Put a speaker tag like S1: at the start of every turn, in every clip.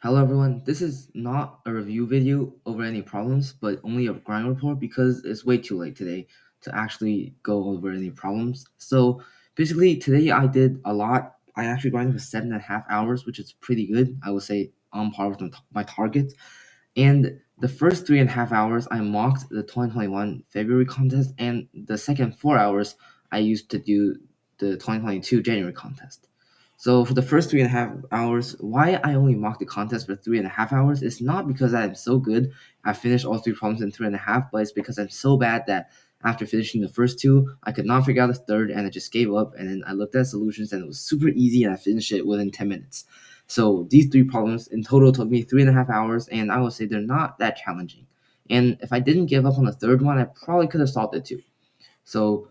S1: Hello everyone, this is not a review video over any problems, but only a grind report because it's way too late today to actually go over any problems. So basically today I did a lot. I actually grinded for 7.5 hours, which is pretty good. I would say on par with my target. And the first 3.5 hours I mocked the 2021 February contest, and the second 4 hours I used to do the 2022 January contest. So for the first 3.5 hours, why I only mocked the contest for 3.5 hours is not because I'm so good. I finished all three problems in 3.5, but it's because I'm so bad that after finishing the first two, I could not figure out the third, and I just gave up. And then I looked at solutions, and it was super easy, and I finished it within 10 minutes. So these three problems in total took me 3.5 hours, and I would say they're not that challenging. And if I didn't give up on the third one, I probably could have solved it too. So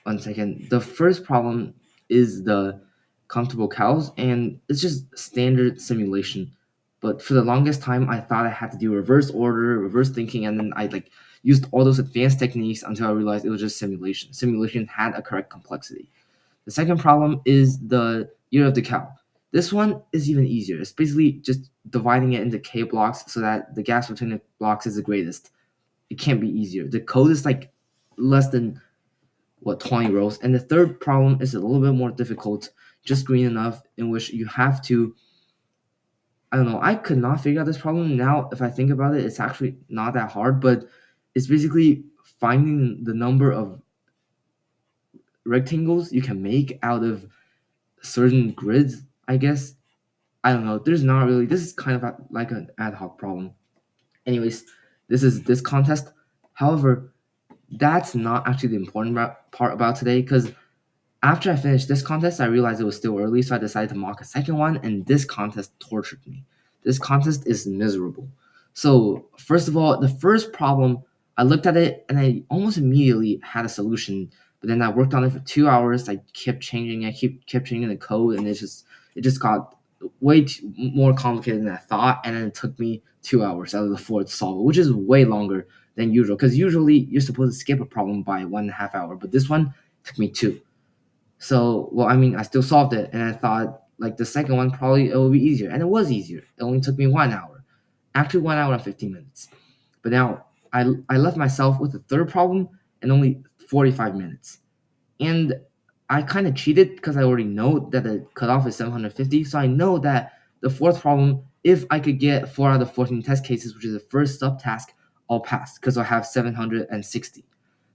S1: 1 second. The first problem is the comfortable cows, and it's just standard simulation. But for the longest time, I thought I had to do reverse order, reverse thinking, and then I used all those advanced techniques until I realized it was just simulation. Simulation had a correct complexity. The second problem is the year of the cow. This one is even easier. It's basically just dividing it into k blocks so that the gas between the blocks is the greatest. It can't be easier. The code is like less than 20 rows. And the third problem is a little bit more difficult, just green enough, in which you have to, I don't know, I could not figure out this problem. Now, if I think about it, it's actually not that hard, but it's basically finding the number of rectangles you can make out of certain grids, I guess. I don't know. There's not really, this is kind of like an ad hoc problem. Anyways, this is this contest. However, that's not actually the important part about today, because after I finished this contest, I realized it was still early, so I decided to mock a second one, and this contest tortured me. This contest is miserable. So, first of all, the first problem, I looked at it and I almost immediately had a solution, but then I worked on it for 2 hours. I kept changing, kept changing the code, and it just got way more complicated than I thought, and then it took me 2 hours out of the four to solve it, which is way longer than usual, because usually you're supposed to skip a problem by 1.5 hour, but this one took me two. So, well, I mean, I still solved it, and I thought like the second one probably it will be easier, and it was easier. It only took me 1 hour, actually 1 hour and 15 minutes. But now I left myself with the third problem and only 45 minutes, and I kind of cheated because I already know that the cutoff is 750, so I know that the fourth problem, if I could get 4 out of 14 test cases, which is the first subtask, I'll pass because I have 760.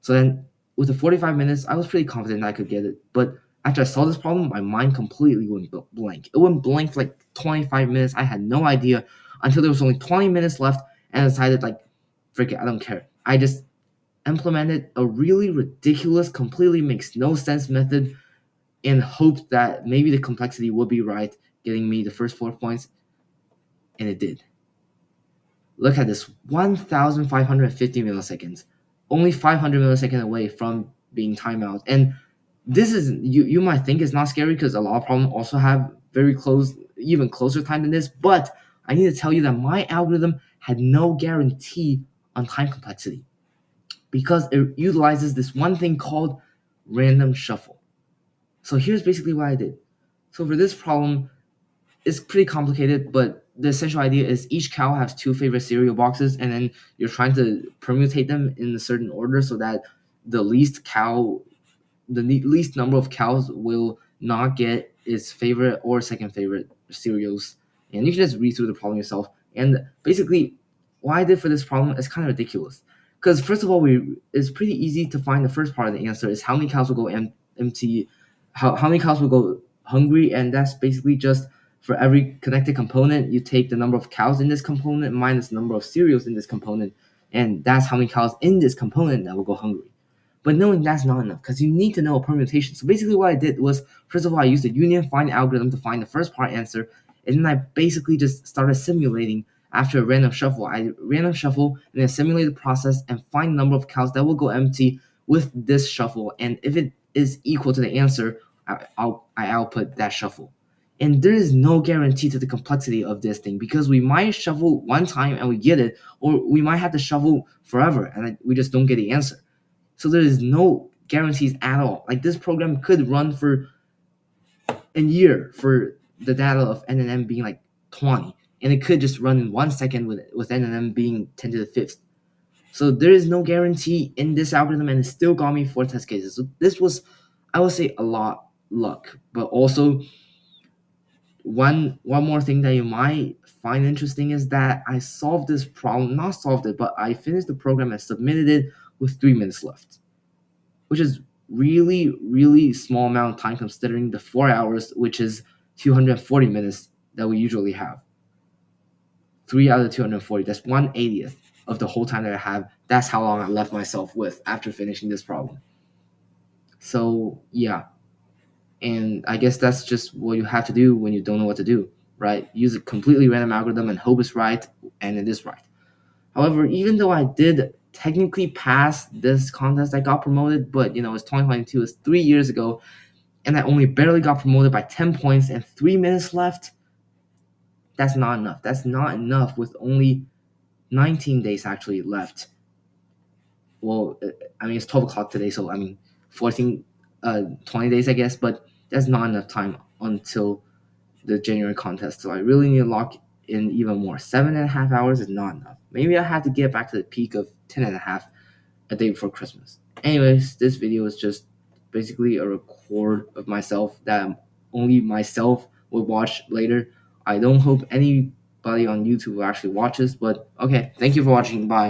S1: So then with the 45 minutes, I was pretty confident I could get it. But after I saw this problem, my mind completely went blank. It went blank for like 25 minutes. I had no idea until there was only 20 minutes left, and I decided like, frick it, I don't care. I just implemented a really ridiculous, completely makes no sense method and hoped that maybe the complexity would be right, getting me the first 4 points, and it did. Look at this, 1,550 milliseconds, only 500 milliseconds away from being timeout. And this is, you might think it's not scary because a lot of problems also have very close, even closer time than this, but I need to tell you that my algorithm had no guarantee on time complexity because it utilizes this one thing called random shuffle. So here's basically what I did. So for this problem, it's pretty complicated, but the essential idea is each cow has two favorite cereal boxes, and then you're trying to permutate them in a certain order so that the least number of cows will not get its favorite or second favorite cereals. And you can just read through the problem yourself. And basically, what I did for this problem is kind of ridiculous. Because first of all, it's pretty easy to find the first part of the answer is how many cows will go empty, how many cows will go hungry, and that's basically just for every connected component, you take the number of cows in this component minus the number of cereals in this component, and that's how many cows in this component that will go hungry. But knowing that's not enough because you need to know a permutation. So basically what I did was, first of all, I used the union find algorithm to find the first part answer, and then I basically just started simulating after a random shuffle. I random shuffle and then simulate the process and find the number of cows that will go empty with this shuffle. And if it is equal to the answer, I output that shuffle. And there is no guarantee to the complexity of this thing because we might shuffle one time and we get it, or we might have to shuffle forever and we just don't get the answer. So there is no guarantees at all. Like this program could run for a year for the data of N and M being like 20, and it could just run in 1 second with NNM being 10 to the fifth. So there is no guarantee in this algorithm, and it still got me 4 test cases. So this was, I would say, a lot luck, but also one more thing that you might find interesting is that I solved this problem, not solved it, but I finished the program and submitted it with 3 minutes left, which is really small amount of time considering the 4 hours, which is 240 minutes that we usually have. 3 out of 240, that's 1/80th of the whole time that I have. That's how long I left myself with after finishing this problem. So yeah, and I guess that's just what you have to do when you don't know what to do, right? Use a completely random algorithm and hope it's right, and it is right. However, even though I did technically pass this contest, I got promoted, but it's 2022, it's 3 years ago, and I only barely got promoted by 10 points and 3 minutes left. That's not enough. That's not enough with only 19 days actually left. Well, I mean, it's 12 o'clock today, so I mean, 14, 20 days, I guess, but that's not enough time until the January contest. So I really need to lock in even more. 7.5 hours is not enough. Maybe I have to get back to the peak of 10.5 a day before Christmas. Anyways, this video is just basically a record of myself that only myself will watch later. I don't hope anybody on YouTube will actually watch this, but okay, thank you for watching. Bye.